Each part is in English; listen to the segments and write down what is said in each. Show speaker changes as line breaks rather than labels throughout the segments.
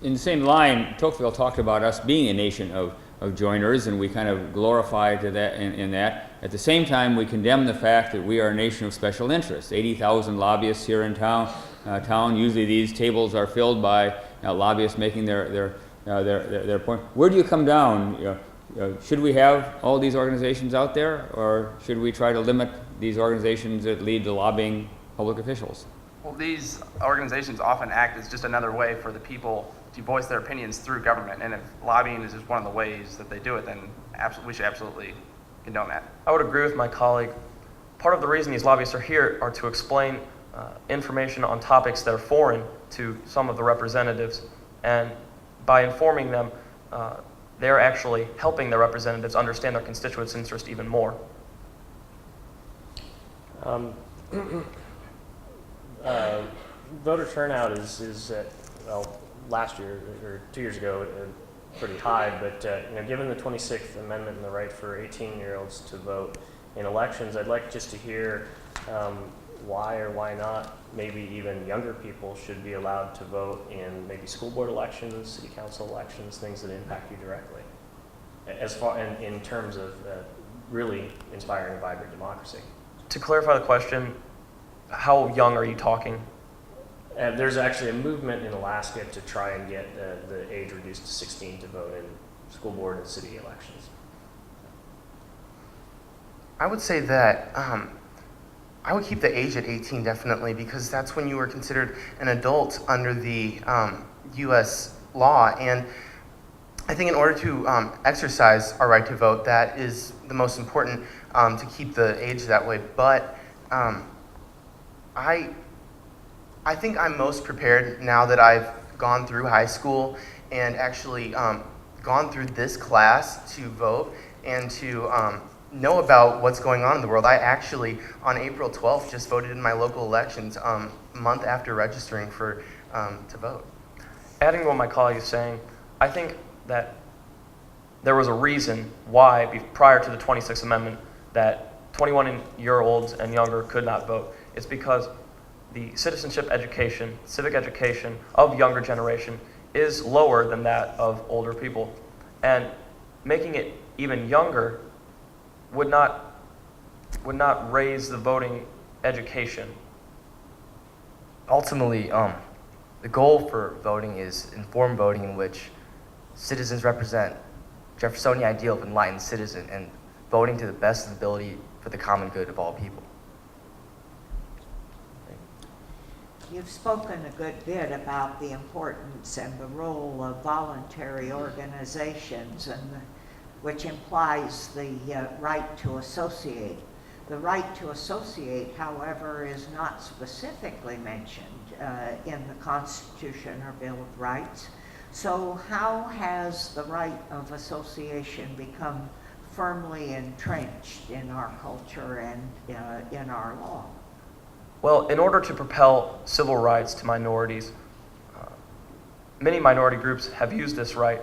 in the same line, Tocqueville talked about us being a nation of joiners, and we kind of glorify to that in that. At the same time, we condemn the fact that we are a nation of special interests. 80,000 lobbyists here in town. Usually these tables are filled by lobbyists making their point. Where do you come down? Should we have all these organizations out there, or should we try to limit these organizations that lead to lobbying public officials?
Well, these organizations often act as just another way for the people to voice their opinions through government, and if lobbying is just one of the ways that they do it, then we should absolutely condone that.
I would agree with my colleague. Part of the reason these lobbyists are here are to explain information on topics that are foreign to some of the representatives, and by informing them, they're actually helping their representatives understand their constituents' interest even more.
Voter turnout is well, last year or 2 years ago pretty high, but given the 26th Amendment and the right for 18-year-olds to vote in elections, I'd like just to hear why or why not maybe even younger people should be allowed to vote in maybe school board elections, city council elections, things that impact you directly, as far in terms of really inspiring a vibrant democracy.
To clarify the question, how young are you talking?
There's actually a movement in Alaska to try and get the age reduced to 16 to vote in school board and city elections.
I would say that I would keep the age at 18 definitely, because that's when you were considered an adult under the U.S. law. And I think in order to exercise our right to vote, that is the most important, to keep the age that way. But I think I'm most prepared now that I've gone through high school and actually gone through this class to vote and to know about what's going on in the world. I actually, on April 12th, just voted in my local elections a month after registering for to vote.
Adding to what my colleague is saying, I think that there was a reason why, prior to the 26th Amendment, that 21-year-olds and younger could not vote. It's because the citizenship education, civic education of younger generation is lower than that of older people. And making it even younger would not raise the voting education.
Ultimately, the goal for voting is informed voting, in which citizens represent Jeffersonian ideal of enlightened citizen and voting to the best of the ability for the common good of all people.
You've spoken a good bit about the importance and the role of voluntary organizations, which implies the right to associate. The right to associate, however, is not specifically mentioned in the Constitution or Bill of Rights. So how has the right of association become firmly entrenched in our culture and in our law?
Well, in order to propel civil rights to minorities, many minority groups have used this right.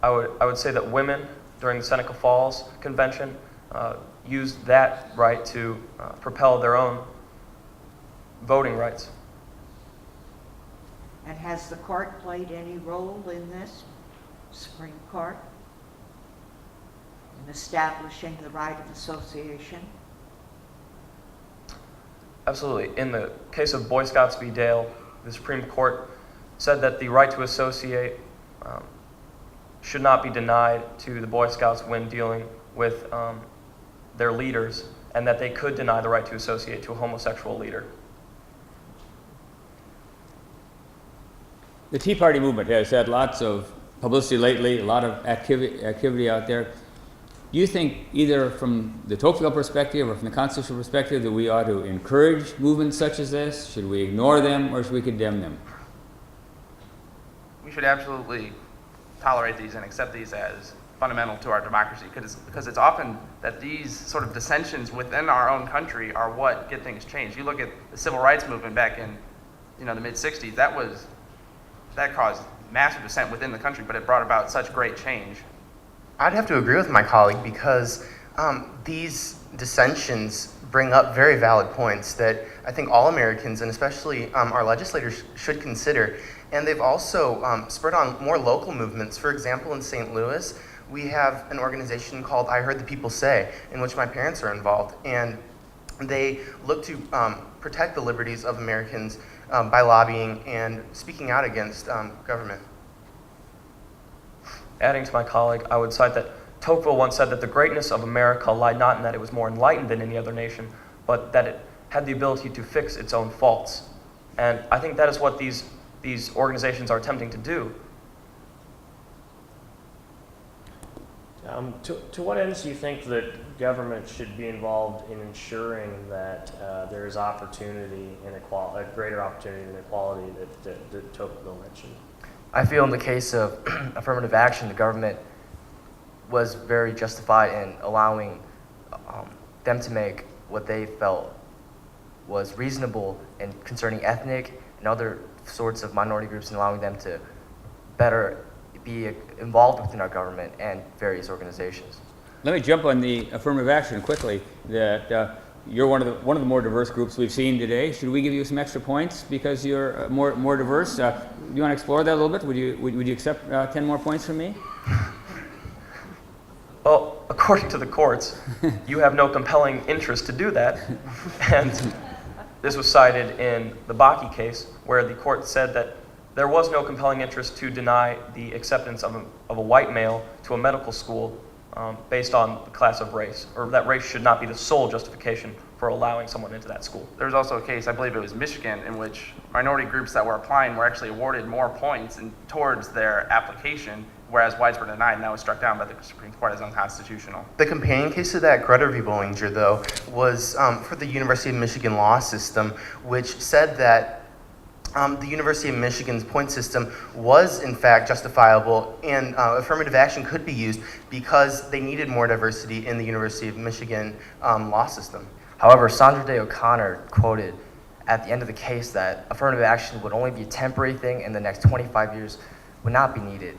I would say that women during the Seneca Falls Convention used that right to propel their own voting rights.
And has the court played any role in this, Supreme Court, in establishing the right of association?
Absolutely. In the case of Boy Scouts v. Dale, the Supreme Court said that the right to associate should not be denied to the Boy Scouts when dealing with their leaders, and that they could deny the right to associate to a homosexual leader.
The Tea Party movement has had lots of publicity lately, a lot of activity out there. Do you think, either from the Tocqueville perspective or from the constitutional perspective, that we ought to encourage movements such as this? Should we ignore them, or should we condemn them?
We should absolutely tolerate these and accept these as fundamental to our democracy, because it's often that these sort of dissensions within our own country are what get things changed. You look at the civil rights movement back in the mid-60s, that caused massive dissent within the country, but it brought about such great change.
I'd have to agree with my colleague, because these dissensions bring up very valid points that I think all Americans, and especially our legislators, should consider. And they've also spurred on more local movements. For example, in St. Louis, we have an organization called I Heard the People Say, in which my parents are involved. And they look to protect the liberties of Americans by lobbying and speaking out against government.
Adding to my colleague, I would cite that Tocqueville once said that the greatness of America lied not in that it was more enlightened than any other nation, but that it had the ability to fix its own faults. And I think that is what these organizations are attempting to do.
To what ends do you think that government should be involved in ensuring that there is opportunity and a greater opportunity and equality that Tocqueville mentioned?
I feel in the case of affirmative action, the government was very justified in allowing them to make what they felt was reasonable and concerning ethnic and other sorts of minority groups, and allowing them to better be involved within our government and various organizations.
Let me jump on the affirmative action quickly. That you're one of the more diverse groups we've seen today. Should we give you some extra points because you're more diverse? Do you want to explore that a little bit? Would you accept 10 more points from me?
Well, according to the courts, you have no compelling interest to do that. And this was cited in the Bakke case, where the court said that there was no compelling interest to deny the acceptance of a white male to a medical school based on the class of race, or that race should not be the sole justification for allowing someone into that school.
There was also a case, I believe it was Michigan, in which minority groups that were applying were actually awarded more points towards their application, whereas whites were denied, and that was struck down by the Supreme Court as unconstitutional.
The companion case to that, Grutter v. Bollinger, though, was for the University of Michigan law system, which said that the University of Michigan's point system was, in fact, justifiable, and affirmative action could be used because they needed more diversity in the University of Michigan law system.
However, Sandra Day O'Connor quoted at the end of the case that affirmative action would only be a temporary thing and the next 25 years would not be needed.